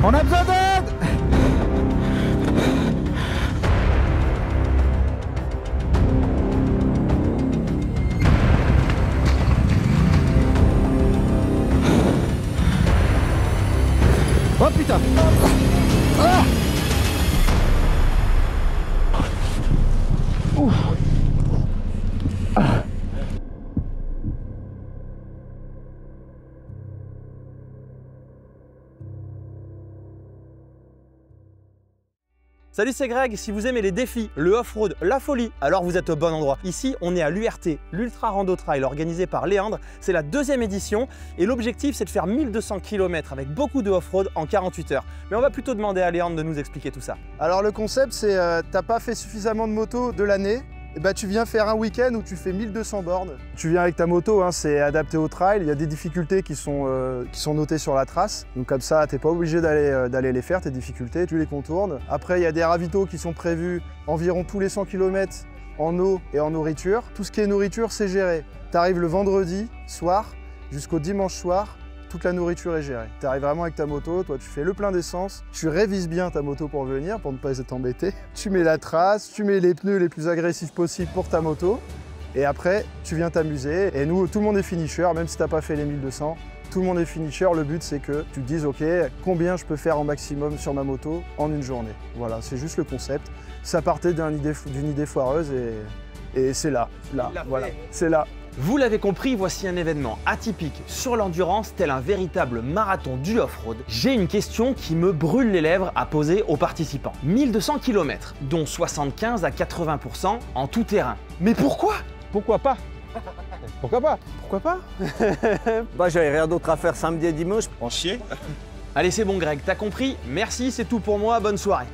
On a besoin d'aide! Oh putain! Ah! Ouf. Ah. Salut, c'est Greg. Si vous aimez les défis, le off-road, la folie, alors vous êtes au bon endroit. Ici, on est à l'URT, l'Ultra Rando Trail, organisé par Léandre. C'est la 2e édition et l'objectif, c'est de faire 1200 km avec beaucoup de off-road en 48 heures. Mais on va plutôt demander à Léandre de nous expliquer tout ça. Alors le concept, c'est t'as pas fait suffisamment de moto de l'année, et bah tu viens faire un week-end où tu fais 1200 bornes. Tu viens avec ta moto, hein, c'est adapté au trail, il y a des difficultés qui sont notées sur la trace. Donc comme ça, t'es pas obligé d'aller les faire, tes difficultés, tu les contournes. Après, il y a des ravitaux qui sont prévus environ tous les 100 km en eau et en nourriture. Tout ce qui est nourriture, c'est géré. Tu arrives le vendredi soir jusqu'au dimanche soir. Toute la nourriture est gérée. Tu arrives vraiment avec ta moto, toi tu fais le plein d'essence, tu révises bien ta moto pour venir, pour ne pas être embêté. Tu mets la trace, tu mets les pneus les plus agressifs possibles pour ta moto, et après tu viens t'amuser. Et nous, tout le monde est finisher, même si tu n'as pas fait les 1200, tout le monde est finisher. Le but c'est que tu te dises ok, combien je peux faire en maximum sur ma moto en une journée. Voilà, c'est juste le concept. Ça partait d'une idée foireuse et c'est là, voilà, c'est là. Vous l'avez compris, voici un événement atypique sur l'endurance, tel un véritable marathon du off-road. J'ai une question qui me brûle les lèvres à poser aux participants. 1200 km, dont 75 à 80% en tout terrain. Mais pourquoi? Pourquoi pas? Pourquoi pas? Pourquoi pas? Bah j'avais rien d'autre à faire samedi et dimanche. En chier. Allez, c'est bon Greg, t'as compris? Merci, c'est tout pour moi, bonne soirée.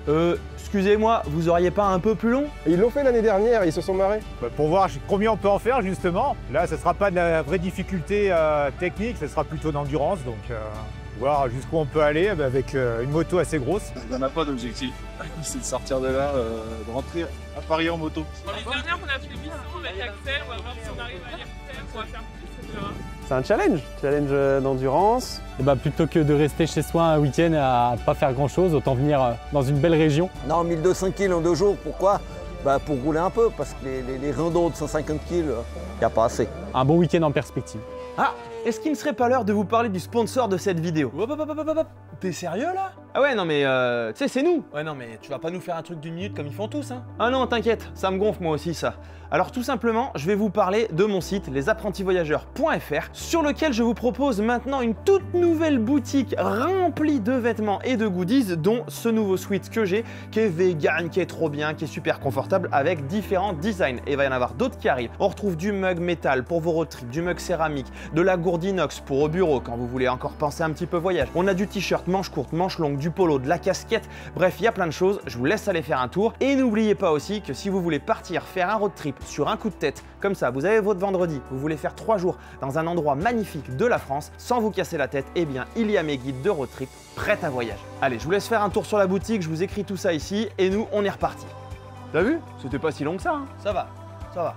Excusez-moi, vous auriez pas un peu plus long? Ils l'ont fait l'année dernière, ils se sont marrés. Bah, pour voir combien on peut en faire justement. Là, ce ne sera pas de la vraie difficulté technique, ce sera plutôt d'endurance. Donc, voir jusqu'où on peut aller avec une moto assez grosse. On n'a pas d'objectif, c'est de sortir de là, de rentrer à Paris en moto. L'année dernière, on a fait 800 avec Axel, on va voir si on arrive à les refaire, on va faire plus, etc. C'est un challenge d'endurance. Et bah, plutôt que de rester chez soi un week-end à pas faire grand chose, autant venir dans une belle région. Non, 1200 kg en 2 jours, pourquoi? Bah pour rouler un peu, parce que les randos de 150 kg, il n'y a pas assez. Un bon week-end en perspective. Ah, est-ce qu'il ne serait pas l'heure de vous parler du sponsor de cette vidéo? T'es sérieux là? Ah ouais, non mais tu sais, c'est nous. Ouais, non mais tu vas pas nous faire un truc d'une minute comme ils font tous, hein? Ah non, t'inquiète, ça me gonfle moi aussi ça. Alors tout simplement, je vais vous parler de mon site lesapprentisvoyageurs.fr sur lequel je vous propose maintenant une toute nouvelle boutique remplie de vêtements et de goodies, dont ce nouveau sweat que j'ai, qui est vegan, qui est trop bien, qui est super confortable avec différents designs. Et il va y en avoir d'autres qui arrivent. On retrouve du mug métal pour vos road trips, du mug céramique, de la gourde inox pour au bureau quand vous voulez encore penser un petit peu voyage. On a du t-shirt manche courte, manche longue, du polo, de la casquette, bref, il y a plein de choses. Je vous laisse aller faire un tour. Et n'oubliez pas aussi que si vous voulez partir faire un road trip sur un coup de tête, comme ça, vous avez votre vendredi, vous voulez faire 3 jours dans un endroit magnifique de la France sans vous casser la tête, eh bien, il y a mes guides de road trip prêts à voyager. Allez, je vous laisse faire un tour sur la boutique, je vous écris tout ça ici et nous, on est reparti. T'as vu? C'était pas si long que ça, hein? Ça va, ça va.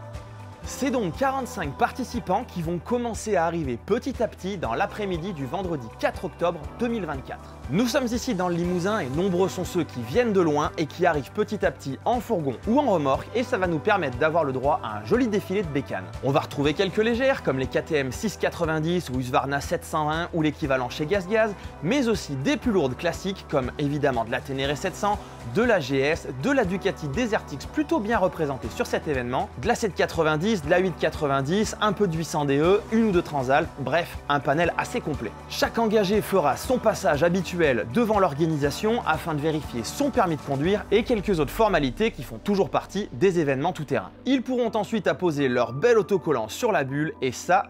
C'est donc 45 participants qui vont commencer à arriver petit à petit dans l'après-midi du vendredi 4 octobre 2024. Nous sommes ici dans le Limousin et nombreux sont ceux qui viennent de loin et qui arrivent petit à petit en fourgon ou en remorque, et ça va nous permettre d'avoir le droit à un joli défilé de bécanes. On va retrouver quelques légères comme les KTM 690 ou Husqvarna 720 ou l'équivalent chez GazGaz, mais aussi des plus lourdes classiques comme évidemment de la Ténéré 700, de la GS, de la Ducati Desertix plutôt bien représentée sur cet événement, de la 790, de la 890, un peu de 800 DE, une ou deux Transal, bref, un panel assez complet. Chaque engagé fera son passage habituel devant l'organisation afin de vérifier son permis de conduire et quelques autres formalités qui font toujours partie des événements tout-terrain. Ils pourront ensuite apposer leur bel autocollant sur la bulle et ça,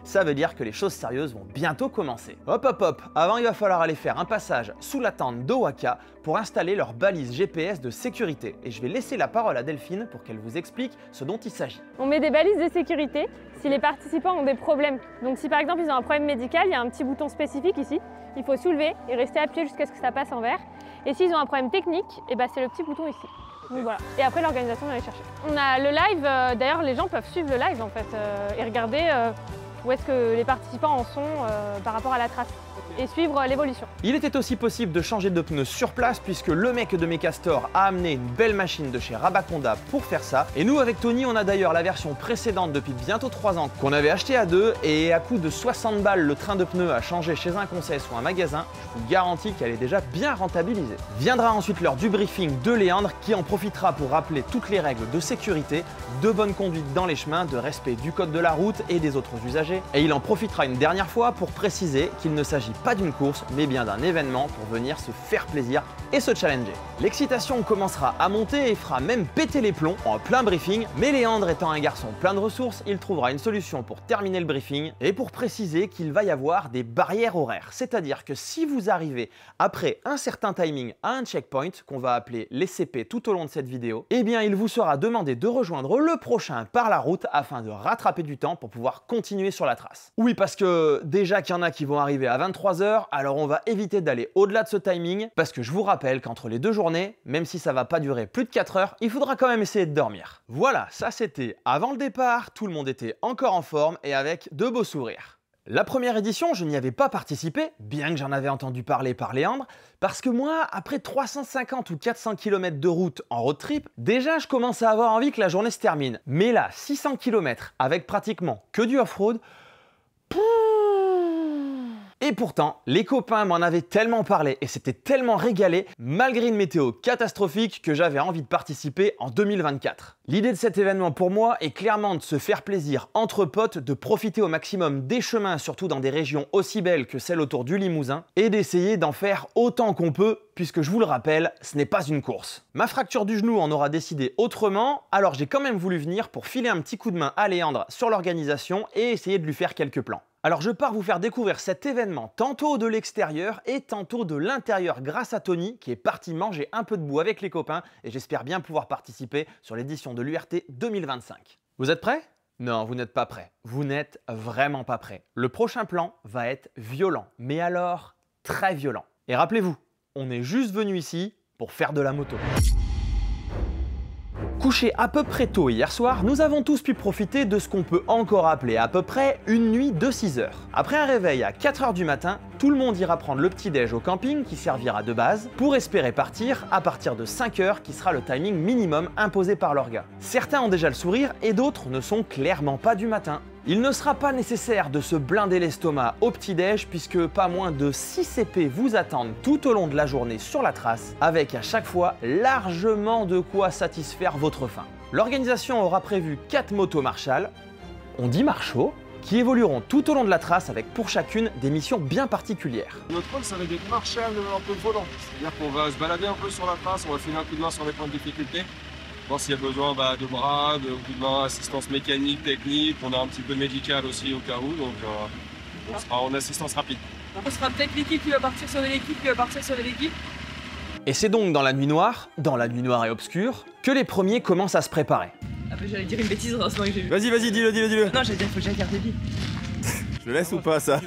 ça veut dire que les choses sérieuses vont bientôt commencer. Hop hop hop, avant il va falloir aller faire un passage sous la tente d'Owaka pour installer leur balise GPS de sécurité. Et je vais laisser la parole à Delphine pour qu'elle vous explique ce dont il s'agit. On met des balises de sécurité si les participants ont des problèmes. Donc si par exemple ils ont un problème médical, il y a un petit bouton spécifique ici. Il faut soulever et rester appuyé jusqu'à ce que ça passe en vert. Et s'ils ont un problème technique, et ben c'est le petit bouton ici. Donc voilà. Et après l'organisation va les chercher. On a le live, d'ailleurs les gens peuvent suivre le live en fait et regarder où est-ce que les participants en sont par rapport à la trace et suivre l'évolution. Il était aussi possible de changer de pneus sur place puisque le mec de Mecastor a amené une belle machine de chez Rabaconda pour faire ça. Et nous avec Tony, on a d'ailleurs la version précédente depuis bientôt 3 ans qu'on avait acheté à 2 et à coût de 60 balles le train de pneus à changer chez un concession ou un magasin, je vous garantis qu'elle est déjà bien rentabilisée. Viendra ensuite l'heure du briefing de Léandre qui en profitera pour rappeler toutes les règles de sécurité, de bonne conduite dans les chemins, de respect du code de la route et des autres usagers. Et il en profitera une dernière fois pour préciser qu'il ne s'agit pas d'une course, mais bien d'un événement pour venir se faire plaisir et se challenger. L'excitation commencera à monter et fera même péter les plombs en plein briefing, mais Léandre étant un garçon plein de ressources, il trouvera une solution pour terminer le briefing et pour préciser qu'il va y avoir des barrières horaires. C'est-à-dire que si vous arrivez après un certain timing à un checkpoint, qu'on va appeler les CP tout au long de cette vidéo, eh bien il vous sera demandé de rejoindre le prochain par la route afin de rattraper du temps pour pouvoir continuer sur la trace. Oui, parce que déjà qu'il y en a qui vont arriver à 23 h, alors on va éviter d'aller au-delà de ce timing, parce que je vous rappelle qu'entre les deux journées, même si ça va pas durer plus de 4 heures, il faudra quand même essayer de dormir. Voilà, ça c'était avant le départ, tout le monde était encore en forme et avec de beaux sourires. La première édition, je n'y avais pas participé, bien que j'en avais entendu parler par Léandre, parce que moi, après 350 ou 400 km de route en road trip, déjà je commence à avoir envie que la journée se termine. Mais là, 600 km avec pratiquement que du off-road, et pourtant, les copains m'en avaient tellement parlé et s'étaient tellement régalés, malgré une météo catastrophique, que j'avais envie de participer en 2024. L'idée de cet événement pour moi est clairement de se faire plaisir entre potes, de profiter au maximum des chemins, surtout dans des régions aussi belles que celle autour du Limousin, et d'essayer d'en faire autant qu'on peut, puisque je vous le rappelle, ce n'est pas une course. Ma fracture du genou en aura décidé autrement, alors j'ai quand même voulu venir pour filer un petit coup de main à Léandre sur l'organisation et essayer de lui faire quelques plans. Alors je pars vous faire découvrir cet événement tantôt de l'extérieur et tantôt de l'intérieur grâce à Tony qui est parti manger un peu de boue avec les copains et j'espère bien pouvoir participer sur l'édition de l'URT 2025. Vous êtes prêts ? Non, vous n'êtes pas prêts. Vous n'êtes vraiment pas prêts. Le prochain plan va être violent, mais alors très violent. Et rappelez-vous, on est juste venu ici pour faire de la moto. Couché à peu près tôt hier soir, nous avons tous pu profiter de ce qu'on peut encore appeler à peu près une nuit de 6 heures. Après un réveil à 4 h du matin, tout le monde ira prendre le petit-déj au camping qui servira de base pour espérer partir à partir de 5 h qui sera le timing minimum imposé par l'orga. Certains ont déjà le sourire et d'autres ne sont clairement pas du matin. Il ne sera pas nécessaire de se blinder l'estomac au petit-déj puisque pas moins de 6 CP vous attendent tout au long de la journée sur la trace avec à chaque fois largement de quoi satisfaire votre faim. L'organisation aura prévu 4 motos Marshall, on dit Marshall, qui évolueront tout au long de la trace avec pour chacune des missions bien particulières. Notre rôle, ça va être des Marshall un peu volant. C'est-à-dire qu'on va se balader un peu sur la trace, on va filer un coup de main sur les points de difficulté. Voir s'il y a besoin de bras, de coup de main, assistance mécanique, technique. On a un petit peu de médical aussi au cas où, donc on sera en assistance rapide. On sera peut-être l'équipe qui va partir sur de l'équipe, qui va partir sur de l'équipe. Et c'est donc dans la nuit noire et obscure, que les premiers commencent à se préparer. Après j'allais dire une bêtise dans ce moment que j'ai vu. Vas-y, dis-le. Non, j'allais dire faut que j'aille garder vie. Je laisse ou pas ça?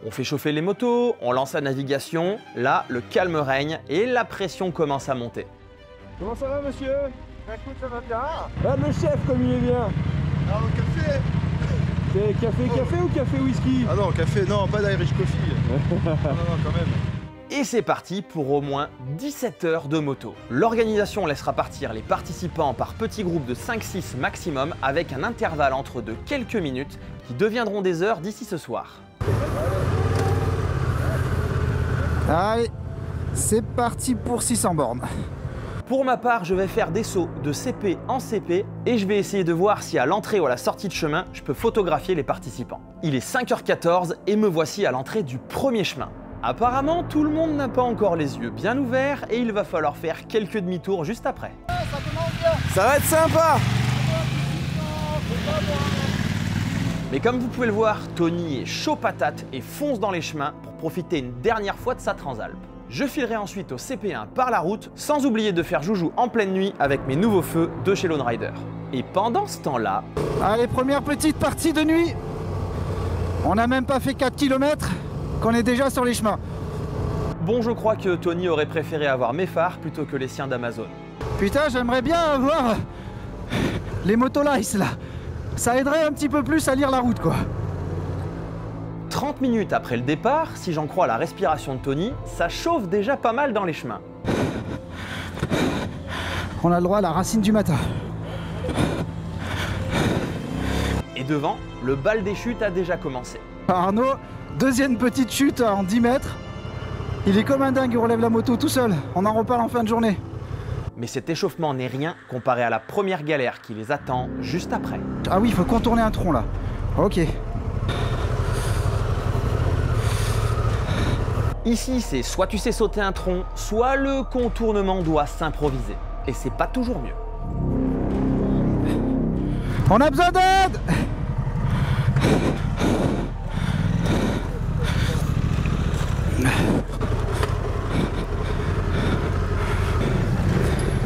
On fait chauffer les motos, on lance la navigation, là le calme règne et la pression commence à monter. Comment ça va, monsieur? Écoute, ça va bien. Ah, le chef, comme il est bien. Ah, au café. C'est café ou café whisky? Ah non, café, non, pas d'Irish coffee. non, quand même. Et c'est parti pour au moins 17 heures de moto. L'organisation laissera partir les participants par petits groupes de 5-6 maximum avec un intervalle entre de quelques minutes qui deviendront des heures d'ici ce soir. Allez, c'est parti pour 600 bornes. Pour ma part, je vais faire des sauts de CP en CP et je vais essayer de voir si à l'entrée ou à la sortie de chemin, je peux photographier les participants. Il est 5 h 14 et me voici à l'entrée du premier chemin. Apparemment, tout le monde n'a pas encore les yeux bien ouverts et il va falloir faire quelques demi-tours juste après. Ça va être sympa. Mais comme vous pouvez le voir, Tony est chaud patate et fonce dans les chemins pour profiter une dernière fois de sa Transalp. Je filerai ensuite au CP1 par la route, sans oublier de faire joujou en pleine nuit avec mes nouveaux feux de chez Lone Rider. Et pendant ce temps-là... Allez, première petite partie de nuit. On n'a même pas fait 4 km qu'on est déjà sur les chemins. Bon, je crois que Tony aurait préféré avoir mes phares plutôt que les siens d'Amazon. Putain, j'aimerais bien avoir les motolice là. Ça aiderait un petit peu plus à lire la route, quoi. 30 minutes après le départ, si j'en crois la respiration de Tony, ça chauffe déjà pas mal dans les chemins. On a le droit à la racine du matin. Et devant, le bal des chutes a déjà commencé. Arnaud, deuxième petite chute en 10 mètres. Il est comme un dingue, il relève la moto tout seul. On en reparle en fin de journée. Mais cet échauffement n'est rien comparé à la première galère qui les attend juste après. Ah oui, il faut contourner un tronc là. Ok. Ici, c'est soit tu sais sauter un tronc, soit le contournement doit s'improviser. Et c'est pas toujours mieux. On a besoin d'aide!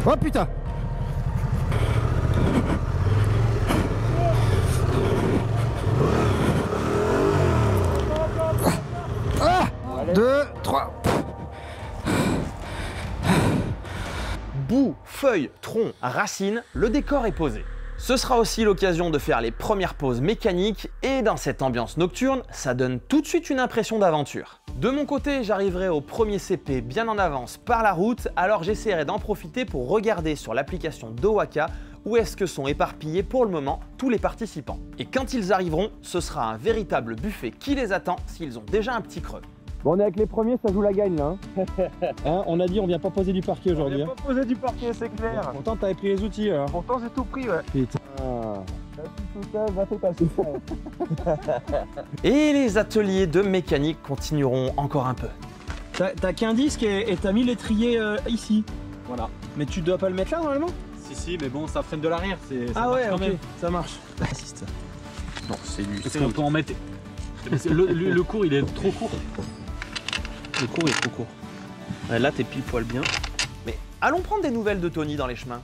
Oh putain! Ah! 2, 3. Bout, feuilles, tronc, racines, le décor est posé. Ce sera aussi l'occasion de faire les premières pauses mécaniques et dans cette ambiance nocturne, ça donne tout de suite une impression d'aventure. De mon côté, j'arriverai au premier CP bien en avance par la route, alors j'essaierai d'en profiter pour regarder sur l'application d'Owaka où est-ce que sont éparpillés pour le moment tous les participants. Et quand ils arriveront, ce sera un véritable buffet qui les attend s'ils ont déjà un petit creux. Bon, on est avec les premiers, ça joue la gagne là. Hein, on a dit on vient pas poser du parquet aujourd'hui. On vient pas poser du parquet, c'est clair. Pourtant t'avais pris les outils alors. Pourtant j'ai tout pris, ouais. Putain. Va tout passer. Et les ateliers de mécanique continueront encore un peu. T'as qu'un disque et t'as mis l'étrier ici. Voilà. Mais tu dois pas le mettre là normalement? Si, mais bon, ça freine de l'arrière. Ah ouais, ok, même. ça marche. Assiste. Non, c'est du... Parce qu'on peut en mettre... Le cours, il est trop court. Le cours est trop court. Ouais, là, t'es pile poil bien. Mais allons prendre des nouvelles de Tony dans les chemins.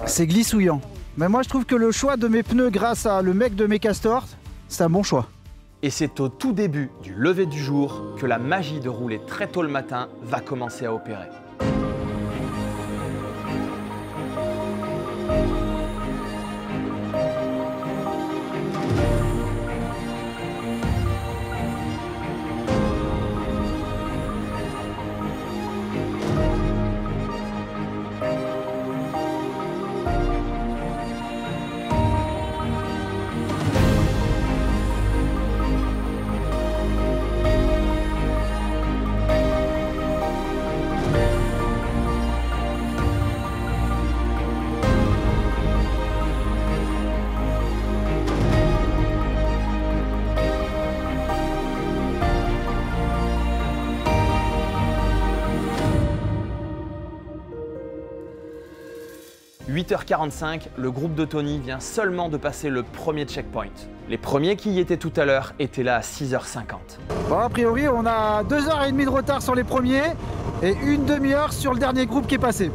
C'est glissouillant. Mais moi je trouve que le choix de mes pneus grâce à le mec de Mecastor, c'est un bon choix. Et c'est au tout début du lever du jour que la magie de rouler très tôt le matin va commencer à opérer. « 8h45, le groupe de Tony vient seulement de passer le premier checkpoint. Les premiers qui y étaient tout à l'heure étaient là à 6h50. Bon, a priori, on a 2h30 de retard sur les premiers et une demi-heure sur le dernier groupe qui est passé.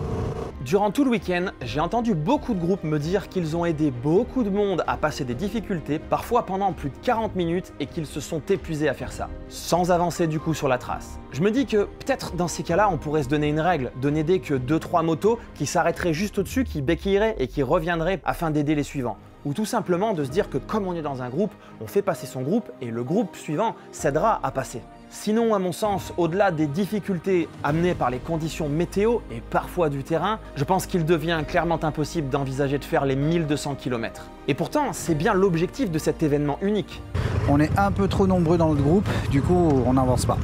Durant tout le week-end, j'ai entendu beaucoup de groupes me dire qu'ils ont aidé beaucoup de monde à passer des difficultés, parfois pendant plus de 40 minutes, et qu'ils se sont épuisés à faire ça, sans avancer du coup sur la trace. Je me dis que peut-être dans ces cas-là, on pourrait se donner une règle, de n'aider que 2-3 motos qui s'arrêteraient juste au-dessus, qui béquilleraient et qui reviendraient afin d'aider les suivants. Ou tout simplement de se dire que comme on est dans un groupe, on fait passer son groupe et le groupe suivant s'aidera à passer. Sinon, à mon sens, au-delà des difficultés amenées par les conditions météo et parfois du terrain, je pense qu'il devient clairement impossible d'envisager de faire les 1200 km. Et pourtant, c'est bien l'objectif de cet événement unique. On est un peu trop nombreux dans notre groupe, du coup on n'avance pas.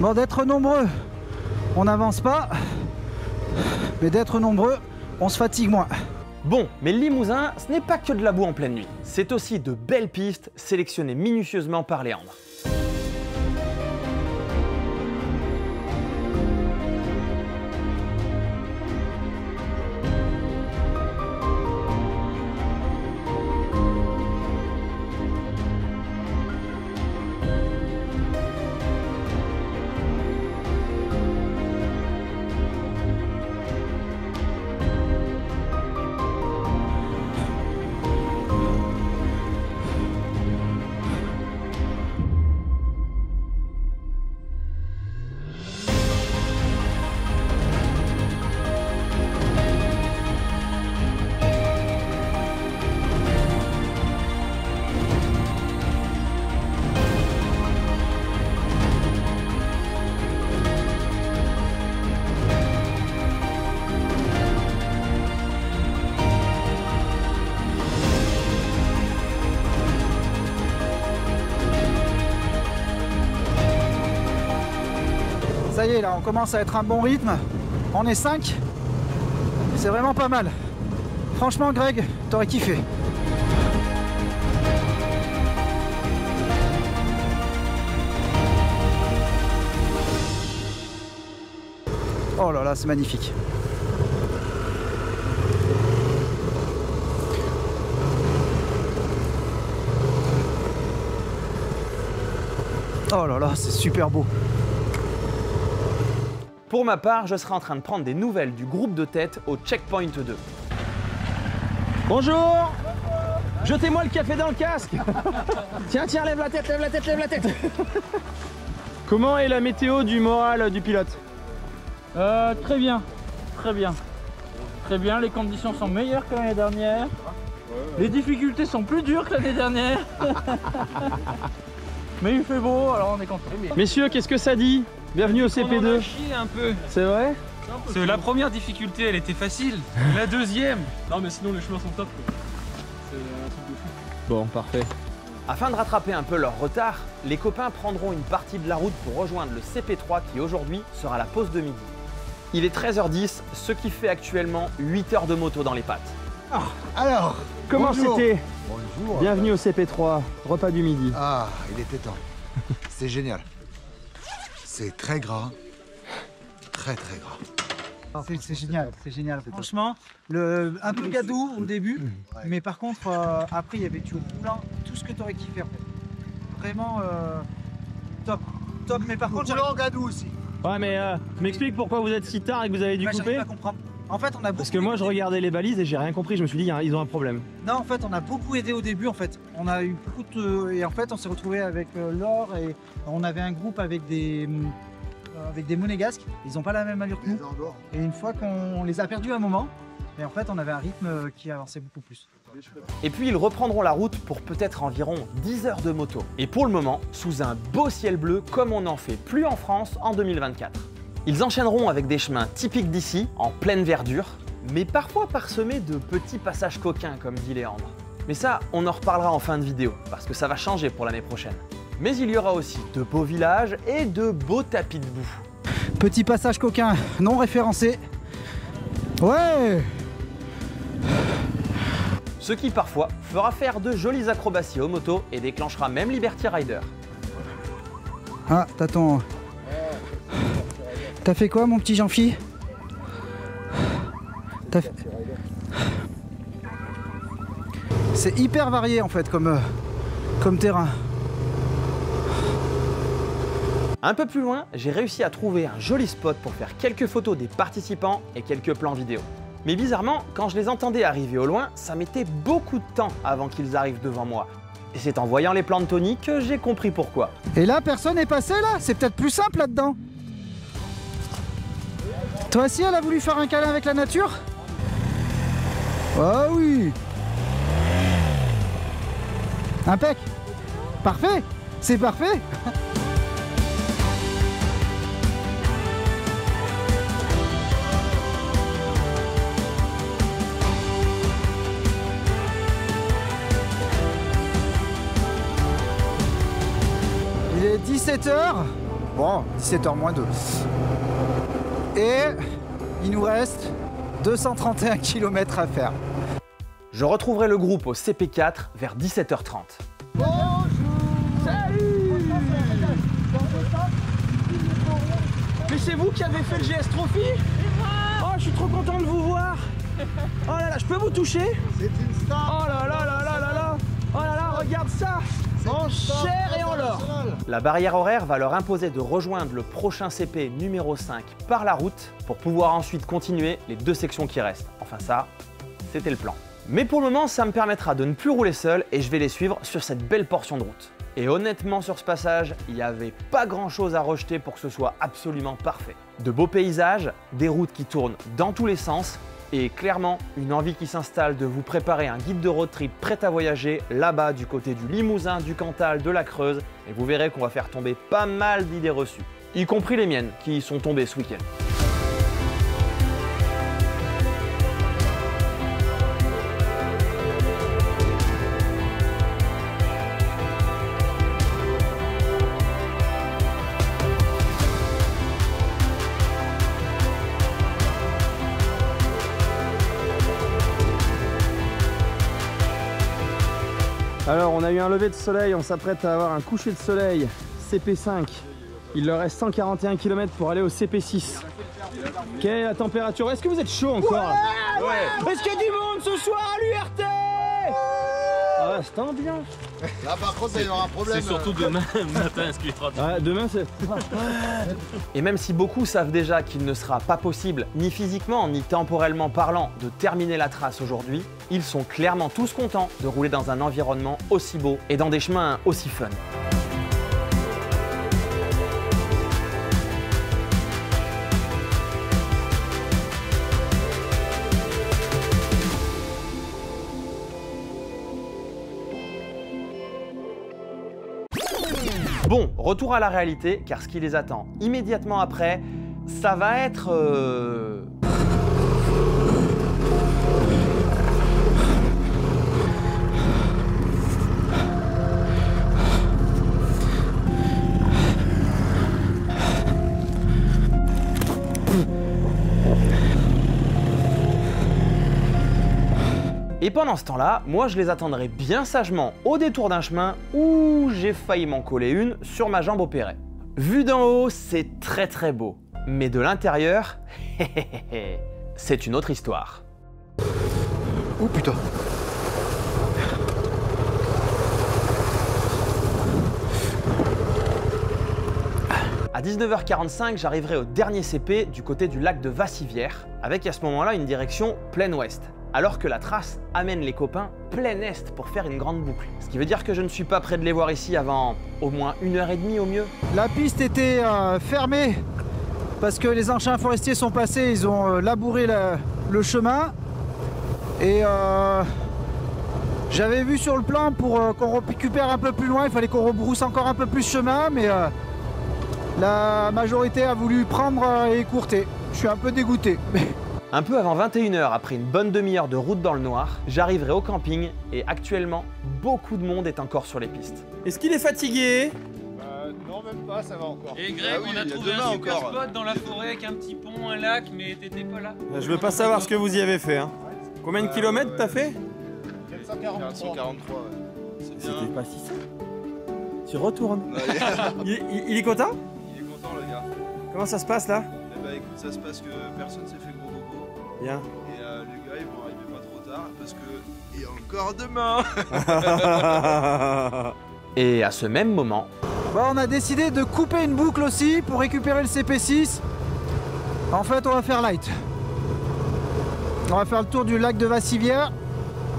Bon, d'être nombreux, on n'avance pas, mais d'être nombreux, on se fatigue moins. Bon, mais le Limousin, ce n'est pas que de la boue en pleine nuit. C'est aussi de belles pistes sélectionnées minutieusement par Léandre. Ça y est, là, on commence à être un bon rythme. On est 5. C'est vraiment pas mal. Franchement, Greg, t'aurais kiffé. Oh là là, c'est magnifique. Oh là là, c'est super beau. Pour ma part, je serai en train de prendre des nouvelles du groupe de tête au Checkpoint 2. Bonjour. Jetez-moi le café dans le casque. Tiens, tiens, lève la tête, lève la tête, lève la tête. Comment est la météo du moral du pilote? Très bien, très bien. Très bien, les conditions sont meilleures que l'année dernière. Les difficultés sont plus dures que l'année dernière. Mais il fait beau, alors on est content. Messieurs, qu'est-ce que ça dit? Bienvenue au CP2. On a chié un peu. C'est vrai? La première difficulté, elle était facile. La deuxième. Non, mais sinon les chemins sont top. C'est un truc de fou. Bon, parfait. Afin de rattraper un peu leur retard, les copains prendront une partie de la route pour rejoindre le CP3 qui aujourd'hui sera la pause de midi. Il est 13h10, ce qui fait actuellement 8 heures de moto dans les pattes. Ah, alors, comment c'était? Bonjour. Bienvenue au CP3, repas du midi. Ah, il était temps. C'est génial. C'est très gras. Très très gras. C'est génial, c'est génial. Franchement, un peu gadou au début, mais par contre, après, il y avait du roulant, tout ce que tu aurais kiffé en fait. Vraiment top. Top, mais par contre, roulant gadou aussi. Ouais, mais m'explique pourquoi vous êtes si tard et que vous avez dû couper. Pas à comprendre. En fait, on a Parce que moi, je regardais les balises et j'ai rien compris. Je me suis dit, ils ont un problème. Non, en fait, on a beaucoup aidé au début. En fait, on a eu beaucoup de... Et en fait, on s'est retrouvé avec Laure et on avait un groupe avec des monégasques. Ils n'ont pas la même allure que nous. Et une fois qu'on les a perdus à un moment, et en fait, on avait un rythme qui avançait beaucoup plus. Et puis ils reprendront la route pour peut-être environ 10 heures de moto. Et pour le moment, sous un beau ciel bleu comme on n'en fait plus en France en 2024. Ils enchaîneront avec des chemins typiques d'ici, en pleine verdure, mais parfois parsemés de petits passages coquins comme dit Léandre. Mais ça, on en reparlera en fin de vidéo, parce que ça va changer pour l'année prochaine. Mais il y aura aussi de beaux villages et de beaux tapis de boue. Petit passage coquin non référencé. Ouais! Ce qui parfois fera faire de jolies acrobaties aux motos et déclenchera même Liberty Rider. Ah, t'attends. T'as fait quoi mon petit Jean-Phi? C'est hyper varié en fait comme terrain. Un peu plus loin, j'ai réussi à trouver un joli spot pour faire quelques photos des participants et quelques plans vidéo. Mais bizarrement, quand je les entendais arriver au loin, ça mettait beaucoup de temps avant qu'ils arrivent devant moi. Et c'est en voyant les plans de Tony que j'ai compris pourquoi. Et là, personne n'est passé là? C'est peut-être plus simple là-dedans. Toi aussi, elle a voulu faire un câlin avec la nature? Ah oui! Impec! Parfait! C'est parfait! Il est 17h. Bon, 17h moins 2. Et il nous reste 231 km à faire. Je retrouverai le groupe au CP4 vers 17h30. Bonjour! Salut! Mais c'est vous qui avez fait le GS Trophy? Oh, je suis trop content de vous voir! Oh là là, je peux vous toucher? C'est une star! Oh là là là là là là! Oh là là, regarde ça! En chair et en or! La barrière horaire va leur imposer de rejoindre le prochain CP numéro 5 par la route pour pouvoir ensuite continuer les 2 sections qui restent. Enfin ça, c'était le plan. Mais pour le moment, ça me permettra de ne plus rouler seul et je vais les suivre sur cette belle portion de route. Et honnêtement, sur ce passage, il n'y avait pas grand chose à rejeter pour que ce soit absolument parfait. De beaux paysages, des routes qui tournent dans tous les sens et clairement une envie qui s'installe de vous préparer un guide de road trip prêt à voyager là-bas du côté du Limousin, du Cantal, de la Creuse et vous verrez qu'on va faire tomber pas mal d'idées reçues, y compris les miennes qui y sont tombées ce week-end. Alors on a eu un lever de soleil, on s'apprête à avoir un coucher de soleil CP5. Il leur reste 141 km pour aller au CP6. Quelle est la température? Est-ce que vous êtes chaud encore? Ouais. Est-ce qu'il y a du monde ce soir à l'URT? Ah, c'est ambiance. Là par contre il y aura un problème. C'est surtout demain matin ce qu'il fera. Ah, demain c'est... Et même si beaucoup savent déjà qu'il ne sera pas possible, ni physiquement ni temporellement parlant, de terminer la trace aujourd'hui, ils sont clairement tous contents de rouler dans un environnement aussi beau et dans des chemins aussi fun. Bon, retour à la réalité, car ce qui les attend immédiatement après, ça va être... Et pendant ce temps-là, moi je les attendrai bien sagement au détour d'un chemin où j'ai failli m'en coller une sur ma jambe opérée. Vu d'en haut, c'est très beau. Mais de l'intérieur, c'est une autre histoire. Oh putain. À 19h45, j'arriverai au dernier CP du côté du lac de Vassivière, avec à ce moment-là une direction plein ouest. Alors que la trace amène les copains plein est pour faire une grande boucle. Ce qui veut dire que je ne suis pas prêt de les voir ici avant au moins 1h30 au mieux. La piste était fermée parce que les engins forestiers sont passés, ils ont labouré le chemin. Et j'avais vu sur le plan pour qu'on récupère un peu plus loin, il fallait qu'on rebrousse encore un peu plus chemin, mais la majorité a voulu prendre et écourter. Je suis un peu dégoûté. Un peu avant 21h, après une bonne demi-heure de route dans le noir, j'arriverai au camping et actuellement, beaucoup de monde est encore sur les pistes. Est-ce qu'il est fatigué? Non, même pas, ça va encore. Et Greg, on a trouvé un super spot dans la forêt avec un petit pont, un lac, mais t'étais pas là. Je veux pas savoir ce que vous y avez fait. Hein. Combien de kilomètres t'as fait? 443. C'était pas si ça. Tu retournes. Il est content? Il est content, le gars. Comment ça se passe là? Eh bah écoute, ça se passe que personne s'est fait gros bobo. Bien. Et les gars, ils vont arriver pas trop tard parce que... Et encore demain. Et à ce même moment... Bah, on a décidé de couper une boucle aussi pour récupérer le CP6. En fait, on va faire light. On va faire le tour du lac de Vassivière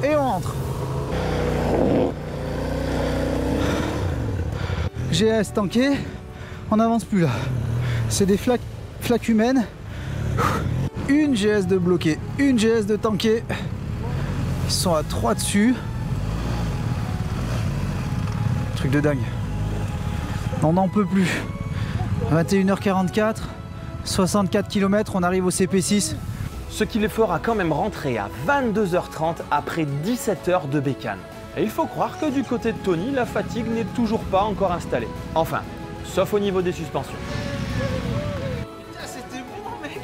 et on rentre. GS tanké, on n'avance plus là. C'est des flaques humaines. Une GS de bloqué, une GS de tanké. Ils sont à 3 dessus. Truc de dingue. On n'en peut plus. 21h44, 64 km, on arrive au CP6. Ce qui les fera quand même rentrer à 22h30 après 17 heures de bécane. Et il faut croire que du côté de Tony, la fatigue n'est toujours pas encore installée. Enfin, sauf au niveau des suspensions. Putain, c'était bon, mec.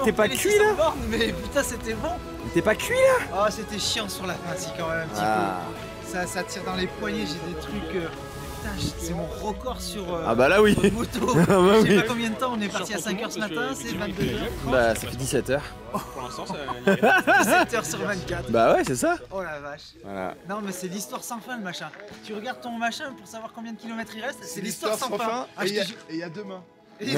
T'es pas cuit là? Borne, mais putain, c'était bon. T'es pas cuit là? Ah, c'était chiant sur la fin, si quand même un petit peu. Ça tire dans les poignets, j'ai des trucs... C'est mon record sur ah bah là oui. Moto. Ah bah Je sais oui. pas combien de temps, on est parti à 5h ce matin, c'est 22h. Bah ça fait 17 heures. Pour l'instant, ça... 17h sur 24. Bah ouais, c'est ça. Oh la vache. Voilà. Non mais c'est l'histoire sans fin le machin. Tu regardes ton machin pour savoir combien de kilomètres il reste, c'est l'histoire sans fin. Et il y a demain. Ouais,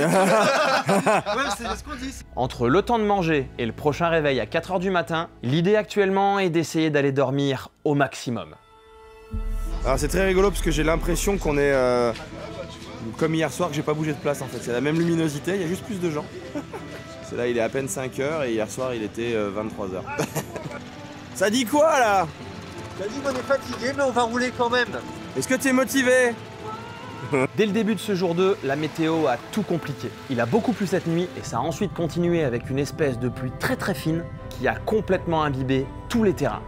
c'est ce qu'on dit. Entre le temps de manger et le prochain réveil à 4h du matin, l'idée actuellement est d'essayer d'aller dormir au maximum. Alors c'est très rigolo parce que j'ai l'impression qu'on est comme hier soir, que j'ai pas bougé de place en fait. C'est la même luminosité, il y a juste plus de gens. C'est là, il est à peine 5h et hier soir il était 23h. Ça dit quoi là? T'as dit qu'on est fatigué mais on va rouler quand même. Est-ce que t'es motivé? Dès le début de ce jour 2, la météo a tout compliqué. Il a beaucoup plu cette nuit et ça a ensuite continué avec une espèce de pluie très fine qui a complètement imbibé tous les terrains.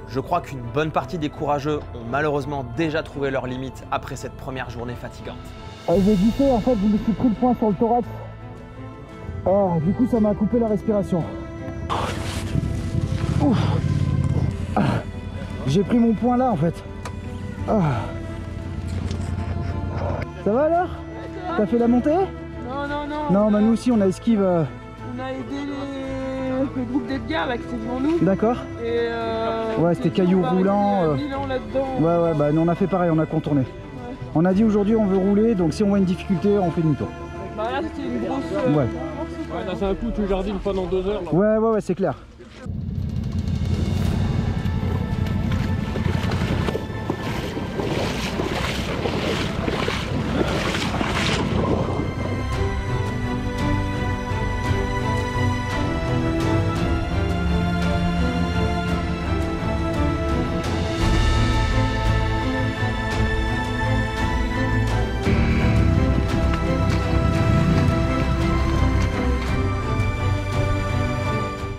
Je crois qu'une bonne partie des courageux ont malheureusement déjà trouvé leurs limites après cette première journée fatigante. J'ai glissé, en fait, je me suis pris le poing sur le thorax. Oh, du coup, ça m'a coupé la respiration. J'ai pris mon poing là, en fait. Ah. Ça va alors? T'as fait la montée? Non, non, non. Non, bah nous aussi on a esquive. On a aidé le groupe d'Edgar là qui était devant nous. D'accord. Et ouais, c'était cailloux roulants. Ouais, ouais, bah nous on a fait pareil, on a contourné. Ouais. On a dit aujourd'hui on veut rouler, donc si on voit une difficulté, on fait demi-tour. Bah là c'était une grosse. Ouais. Ouais, là c'est un coup, tu jardines pendant 2 heures. Là. Ouais, ouais, ouais, c'est clair.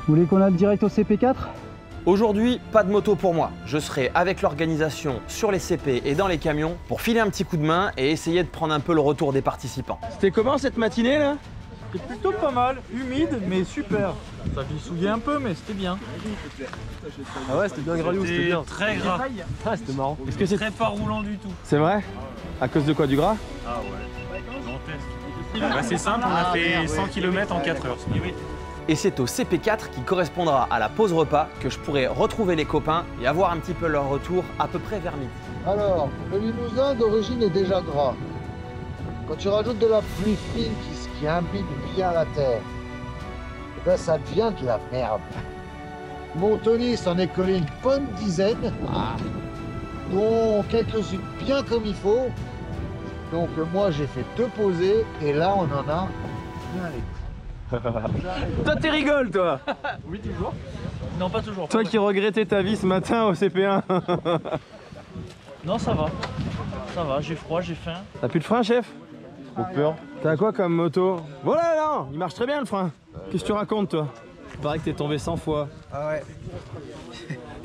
Vous voulez qu'on aille direct au CP4? Aujourd'hui, pas de moto pour moi. Je serai avec l'organisation sur les CP et dans les camions pour filer un petit coup de main et essayer de prendre un peu le retour des participants. C'était comment cette matinée là? C'était plutôt pas mal, humide mais super. Ça glissouillait un peu mais c'était bien. Ah ouais, c'était bien gras, c'était bien. Très gras. Ah, c'était marrant. Est-ce que c'est très pas roulant du tout? C'est vrai? À cause de quoi, du gras? Ah ouais, gigantesque. Bah, c'est simple, on a fait 100 km en 4 heures. Et c'est au CP4 qui correspondra à la pause repas que je pourrai retrouver les copains et avoir un petit peu leur retour à peu près vers midi. Alors, le Limousin d'origine est déjà gras. Quand tu rajoutes de la pluie fine qui imbibe bien la terre, eh ben ça devient de la merde. Mon Tony s'en est collé une bonne dizaine, dont quelques-unes bien comme il faut. Donc moi j'ai fait 2 posées et là on en a plein les. Toi t'es rigole toi. Oui toujours. Non pas toujours. Toi qui regrettais ta vie ce matin au CP1. Non ça va. Ça va, j'ai froid, j'ai faim. T'as plus de frein chef? Trop peur. T'as quoi comme moto? Voilà non, il marche très bien le frein. Qu'est-ce que tu racontes toi? Il paraît que t'es tombé 100 fois. Ah ouais.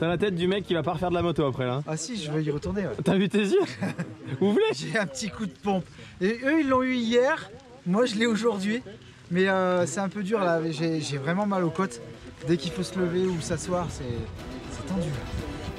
T'as la tête du mec qui va pas refaire de la moto après là. Ah si, je vais y retourner. Ouais. T'as vu tes yeux? Vous voulez? J'ai un petit coup de pompe. Et eux ils l'ont eu hier, moi je l'ai aujourd'hui. Mais c'est un peu dur là, j'ai vraiment mal aux côtes. Dès qu'il faut se lever ou s'asseoir, c'est tendu.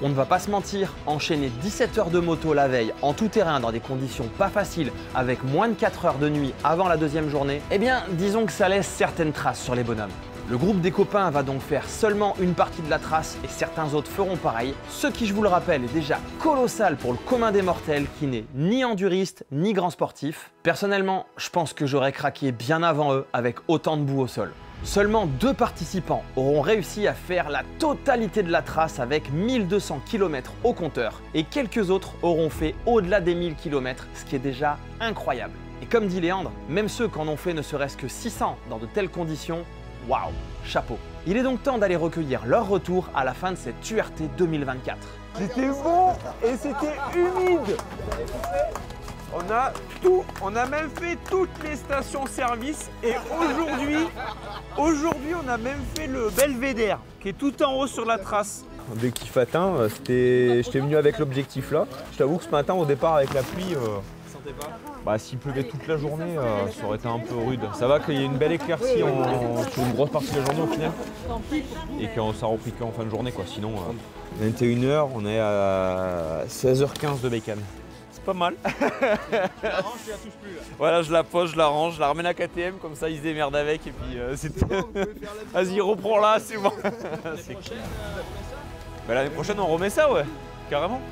On ne va pas se mentir, enchaîner 17 heures de moto la veille en tout terrain dans des conditions pas faciles avec moins de 4 heures de nuit avant la deuxième journée, eh bien disons que ça laisse certaines traces sur les bonhommes. Le groupe des copains va donc faire seulement une partie de la trace et certains autres feront pareil, ce qui, je vous le rappelle, est déjà colossal pour le commun des mortels qui n'est ni enduriste ni grand sportif. Personnellement, je pense que j'aurais craqué bien avant eux avec autant de boue au sol. Seulement 2 participants auront réussi à faire la totalité de la trace avec 1200 km au compteur et quelques autres auront fait au-delà des 1000 km, ce qui est déjà incroyable. Et comme dit Léandre, même ceux qui en ont fait ne serait-ce que 600 dans de telles conditions, waouh, chapeau. Il est donc temps d'aller recueillir leur retour à la fin de cette URT 2024. C'était bon et c'était humide. On a tout, on a même fait toutes les stations-service et aujourd'hui on a même fait le Belvédère qui est tout en haut sur la trace. Objectif atteint, j'étais venu avec l'objectif là. Je t'avoue que ce matin au départ avec la pluie, bah, s'il pleuvait toute la journée, ça aurait été un peu rude. Ça va qu'il y ait une belle éclaircie sur une grosse partie de la journée au final et que ça reprit qu'en fin de journée quoi. Sinon, 21h, on est à 16h15 de bécane. Pas mal. Voilà, je la pose, je la range, je la ramène à KTM, comme ça ils se démerdent avec et puis c'est tout. Vas-y, reprends là, c'est bon. Bah, l'année prochaine on remet ça, ouais, carrément.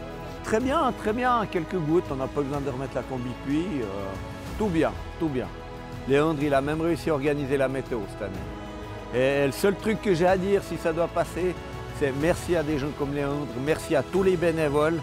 Très bien, quelques gouttes, on n'a pas besoin de remettre la combi pluie. Tout bien, tout bien. Léandre, il a même réussi à organiser la météo cette année. Et le seul truc que j'ai à dire, si ça doit passer, c'est merci à des gens comme Léandre, merci à tous les bénévoles.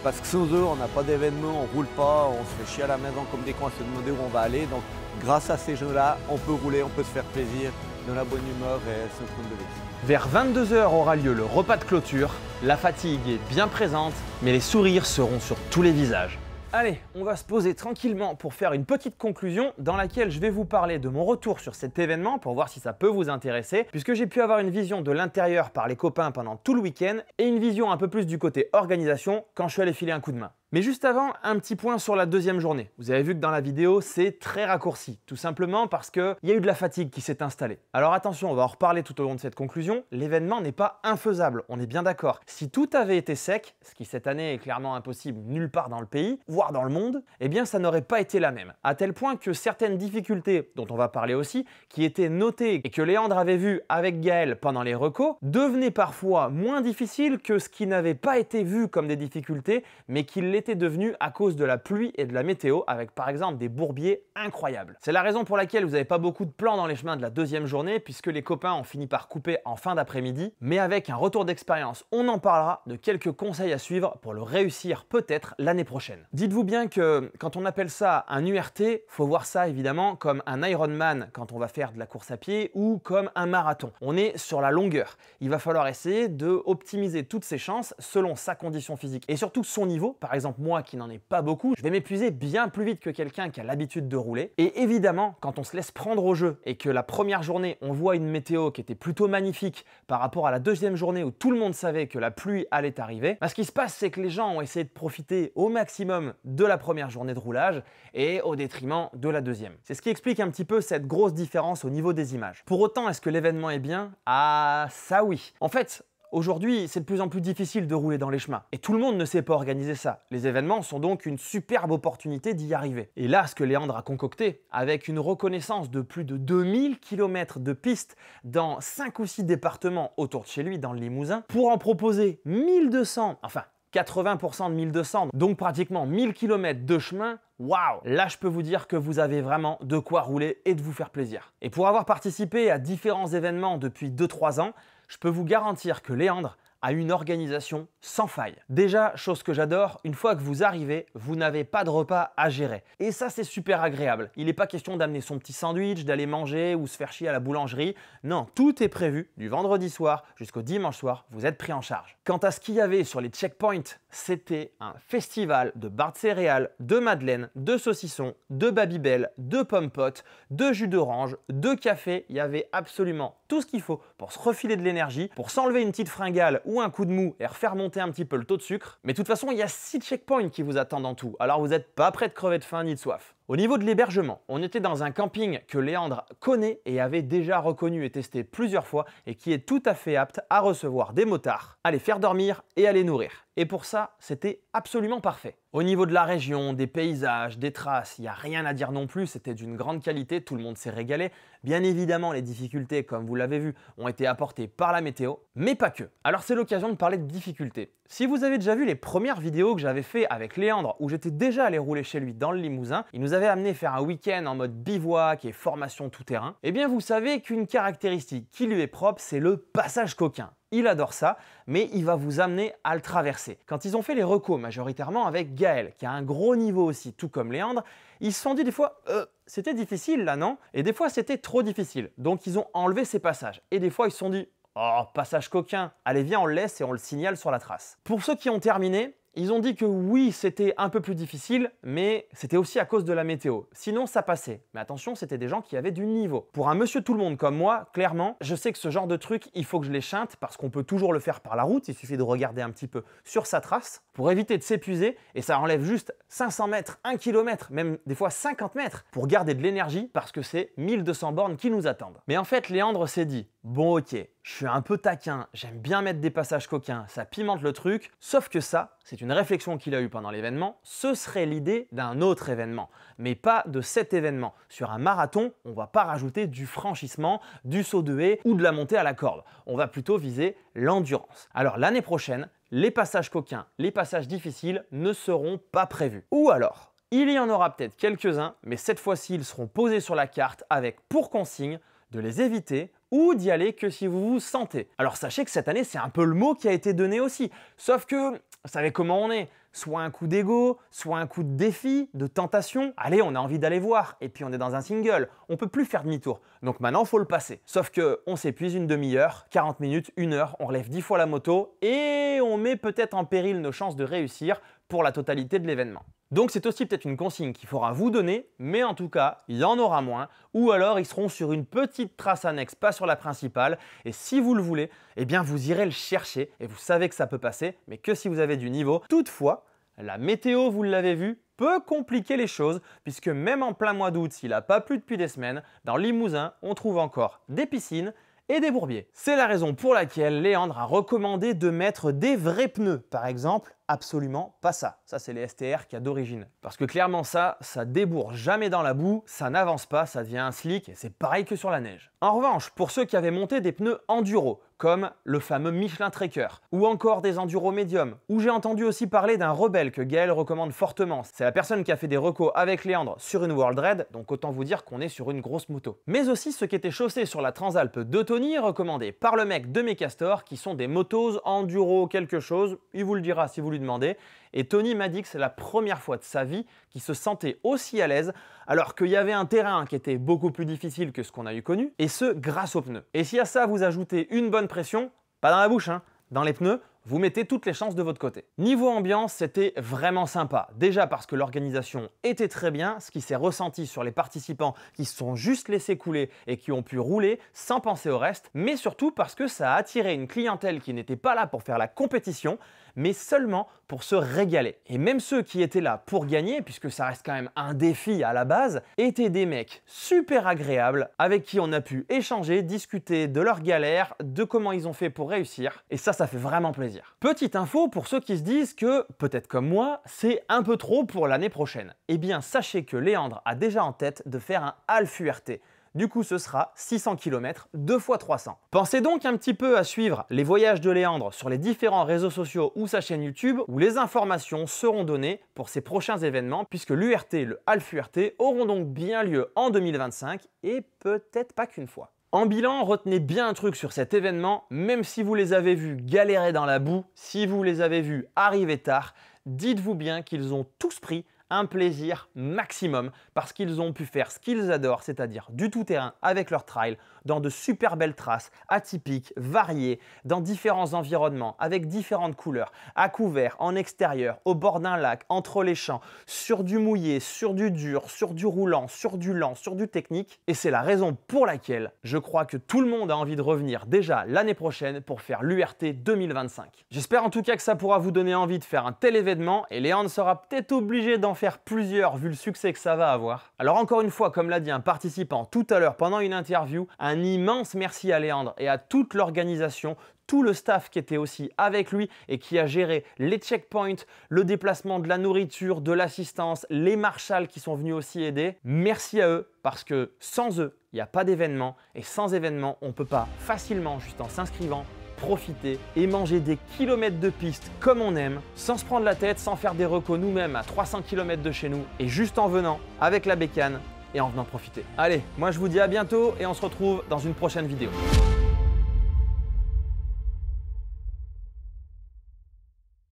Parce que sans eux, on n'a pas d'événement, on roule pas, on se fait chier à la maison comme des cons à se demander où on va aller. Donc grâce à ces gens-là, on peut rouler, on peut se faire plaisir, dans la bonne humeur et sans prendre de risques. Vers 22 h aura lieu le repas de clôture. La fatigue est bien présente, mais les sourires seront sur tous les visages. Allez, on va se poser tranquillement pour faire une petite conclusion dans laquelle je vais vous parler de mon retour sur cet événement pour voir si ça peut vous intéresser, puisque j'ai pu avoir une vision de l'intérieur par les copains pendant tout le week-end et une vision un peu plus du côté organisation quand je suis allé filer un coup de main. Mais juste avant, un petit point sur la deuxième journée. Vous avez vu que dans la vidéo, c'est très raccourci, tout simplement parce qu'il y a eu de la fatigue qui s'est installée. Alors attention, on va en reparler tout au long de cette conclusion, l'événement n'est pas infaisable, on est bien d'accord. Si tout avait été sec, ce qui cette année est clairement impossible nulle part dans le pays, voire dans le monde, eh bien ça n'aurait pas été la même. À tel point que certaines difficultés, dont on va parler aussi, qui étaient notées et que Léandre avait vu avec Gaël pendant les recos, devenaient parfois moins difficiles que ce qui n'avait pas été vu comme des difficultés, mais qui l'était devenu à cause de la pluie et de la météo, avec par exemple des bourbiers incroyables. C'est la raison pour laquelle vous n'avez pas beaucoup de plans dans les chemins de la deuxième journée, puisque les copains ont fini par couper en fin d'après-midi, mais avec un retour d'expérience, on en parlera de quelques conseils à suivre pour le réussir peut-être l'année prochaine. Dites-vous bien que quand on appelle ça un URT, faut voir ça évidemment comme un Ironman quand on va faire de la course à pied ou comme un marathon. On est sur la longueur. Il va falloir essayer de optimiser toutes ses chances selon sa condition physique et surtout son niveau. Par exemple, moi qui n'en ai pas beaucoup, je vais m'épuiser bien plus vite que quelqu'un qui a l'habitude de rouler. Et évidemment, quand on se laisse prendre au jeu et que la première journée, on voit une météo qui était plutôt magnifique par rapport à la deuxième journée où tout le monde savait que la pluie allait arriver, ce qui se passe, c'est que les gens ont essayé de profiter au maximum de la première journée de roulage et au détriment de la deuxième. C'est ce qui explique un petit peu cette grosse différence au niveau des images. Pour autant, est-ce que l'événement est bien? Ah, ça oui. En fait, aujourd'hui, c'est de plus en plus difficile de rouler dans les chemins. Et tout le monde ne sait pas organiser ça. Les événements sont donc une superbe opportunité d'y arriver. Et là, ce que Léandre a concocté, avec une reconnaissance de plus de 2000 km de pistes dans 5 ou 6 départements autour de chez lui, dans le Limousin, pour en proposer 1200, enfin 80% de 1200, donc pratiquement 1000 km de chemin, waouh! Là, je peux vous dire que vous avez vraiment de quoi rouler et de vous faire plaisir. Et pour avoir participé à différents événements depuis 2-3 ans, je peux vous garantir que Léandre a une organisation sans faille. Déjà, chose que j'adore, une fois que vous arrivez, vous n'avez pas de repas à gérer. Et ça, c'est super agréable. Il n'est pas question d'amener son petit sandwich, d'aller manger ou se faire chier à la boulangerie. Non, tout est prévu du vendredi soir jusqu'au dimanche soir, vous êtes pris en charge. Quant à ce qu'il y avait sur les checkpoints, c'était un festival de barres de céréales, de madeleines, de saucissons, de babybel, de pommes potes, de jus d'orange, de café. Il y avait absolument tout ce qu'il faut pour se refiler de l'énergie, pour s'enlever une petite fringale ou un coup de mou et refaire monter un petit peu le taux de sucre. Mais de toute façon, il y a 6 checkpoints qui vous attendent en tout, alors vous n'êtes pas prêt de crever de faim ni de soif. Au niveau de l'hébergement, on était dans un camping que Léandre connaît et avait déjà reconnu et testé plusieurs fois et qui est tout à fait apte à recevoir des motards, à les faire dormir et à les nourrir. Et pour ça, c'était absolument parfait. Au niveau de la région, des paysages, des traces, il n'y a rien à dire non plus, c'était d'une grande qualité, tout le monde s'est régalé. Bien évidemment, les difficultés, comme vous l'avez vu, ont été apportées par la météo, mais pas que. Alors c'est l'occasion de parler de difficultés. Si vous avez déjà vu les premières vidéos que j'avais fait avec Léandre, où j'étais déjà allé rouler chez lui dans le Limousin, il nous avait amené faire un week-end en mode bivouac et formation tout-terrain, eh bien vous savez qu'une caractéristique qui lui est propre, c'est le passage coquin. Il adore ça, mais il va vous amener à le traverser. Quand ils ont fait les recos majoritairement avec Gaël, qui a un gros niveau aussi, tout comme Léandre, ils se sont dit des fois c'était difficile là, non? Et des fois c'était trop difficile. Donc ils ont enlevé ces passages. Et des fois ils se sont dit oh, passage coquin, allez viens on le laisse et on le signale sur la trace. Pour ceux qui ont terminé, ils ont dit que oui, c'était un peu plus difficile, mais c'était aussi à cause de la météo. Sinon, ça passait. Mais attention, c'était des gens qui avaient du niveau. Pour un monsieur tout le monde comme moi, clairement, je sais que ce genre de truc, il faut que je les chinte parce qu'on peut toujours le faire par la route. Il suffit de regarder un petit peu sur sa trace pour éviter de s'épuiser. Et ça enlève juste 500 mètres, 1 km, même des fois 50 mètres pour garder de l'énergie parce que c'est 1200 bornes qui nous attendent. Mais en fait, Léandre s'est dit, bon ok, je suis un peu taquin, j'aime bien mettre des passages coquins, ça pimente le truc, sauf que ça, c'est une réflexion qu'il a eue pendant l'événement, ce serait l'idée d'un autre événement, mais pas de cet événement. Sur un marathon, on va pas rajouter du franchissement, du saut de haie ou de la montée à la corde. On va plutôt viser l'endurance. Alors l'année prochaine, les passages coquins, les passages difficiles ne seront pas prévus. Ou alors, il y en aura peut-être quelques-uns, mais cette fois-ci, ils seront posés sur la carte avec pour consigne de les éviter ou d'y aller que si vous vous sentez. Alors sachez que cette année, c'est un peu le mot qui a été donné aussi. Sauf que, vous savez comment on est. Soit un coup d'ego, soit un coup de défi, de tentation. Allez, on a envie d'aller voir. Et puis on est dans un single. On peut plus faire demi-tour. Donc maintenant, il faut le passer. Sauf que on s'épuise une demi-heure, 40 minutes, 1 heure. On relève 10 fois la moto et on met peut-être en péril nos chances de réussir pour la totalité de l'événement. Donc c'est aussi peut-être une consigne qu'il faudra vous donner, mais en tout cas, il y en aura moins, ou alors ils seront sur une petite trace annexe, pas sur la principale, et si vous le voulez, eh bien vous irez le chercher, et vous savez que ça peut passer, mais que si vous avez du niveau. Toutefois, la météo, vous l'avez vu, peut compliquer les choses puisque même en plein mois d'août, s'il n'a pas plu depuis des semaines, dans le Limousin, on trouve encore des piscines et des bourbiers. C'est la raison pour laquelle Léandre a recommandé de mettre des vrais pneus. Par exemple, absolument pas ça. Ça, c'est les STR qu'il y a d'origine. Parce que clairement ça débourre jamais dans la boue, ça n'avance pas, ça devient un slick et c'est pareil que sur la neige. En revanche, pour ceux qui avaient monté des pneus enduro, comme le fameux Michelin Trekker, ou encore des enduro médium, où j'ai entendu aussi parler d'un Rebelle que Gaël recommande fortement. C'est la personne qui a fait des recos avec Léandre sur une World Raid, donc autant vous dire qu'on est sur une grosse moto. Mais aussi ceux qui étaient chaussés sur la Transalp de Tony, recommandés par le mec de Mecastor, qui sont des motos enduro quelque chose, il vous le dira si vous lui demandez. Et Tony m'a dit que c'est la première fois de sa vie qu'il se sentait aussi à l'aise alors qu'il y avait un terrain qui était beaucoup plus difficile que ce qu'on a eu connu, et ce grâce aux pneus. Et si à ça vous ajoutez une bonne pression, pas dans la bouche, hein, dans les pneus, vous mettez toutes les chances de votre côté. Niveau ambiance, c'était vraiment sympa. Déjà parce que l'organisation était très bien, ce qui s'est ressenti sur les participants qui se sont juste laissés couler et qui ont pu rouler sans penser au reste, mais surtout parce que ça a attiré une clientèle qui n'était pas là pour faire la compétition, mais seulement pour se régaler. Et même ceux qui étaient là pour gagner, puisque ça reste quand même un défi à la base, étaient des mecs super agréables avec qui on a pu échanger, discuter de leurs galères, de comment ils ont fait pour réussir, et ça fait vraiment plaisir. Petite info pour ceux qui se disent que, peut-être comme moi, c'est un peu trop pour l'année prochaine. Eh bien, sachez que Léandre a déjà en tête de faire un half URT. Du coup, ce sera 600 km 2 x 300. Pensez donc un petit peu à suivre les voyages de Léandre sur les différents réseaux sociaux ou sa chaîne YouTube où les informations seront données pour ces prochains événements puisque l'URT et le half URT auront donc bien lieu en 2025 et peut-être pas qu'une fois. En bilan, retenez bien un truc sur cet événement, même si vous les avez vus galérer dans la boue, si vous les avez vus arriver tard, dites-vous bien qu'ils ont tous pris un plaisir maximum parce qu'ils ont pu faire ce qu'ils adorent, c'est-à-dire du tout-terrain avec leur trail, dans de super belles traces, atypiques, variées, dans différents environnements, avec différentes couleurs, à couvert, en extérieur, au bord d'un lac, entre les champs, sur du mouillé, sur du dur, sur du roulant, sur du lent, sur du technique. Et c'est la raison pour laquelle je crois que tout le monde a envie de revenir déjà l'année prochaine pour faire l'URT 2025. J'espère en tout cas que ça pourra vous donner envie de faire un tel événement et Léandre sera peut-être obligé d'en faire plusieurs vu le succès que ça va avoir. Alors encore une fois, comme l'a dit un participant tout à l'heure pendant une interview, un immense merci à Léandre et à toute l'organisation, tout le staff qui était aussi avec lui et qui a géré les checkpoints, le déplacement de la nourriture, de l'assistance, les marshals qui sont venus aussi aider. Merci à eux parce que sans eux, il n'y a pas d'événement et sans événement, on ne peut pas facilement, juste en s'inscrivant, profiter et manger des kilomètres de piste comme on aime, sans se prendre la tête, sans faire des recos nous-mêmes à 300 km de chez nous et juste en venant avec la bécane et en venant profiter. Allez, moi je vous dis à bientôt et on se retrouve dans une prochaine vidéo.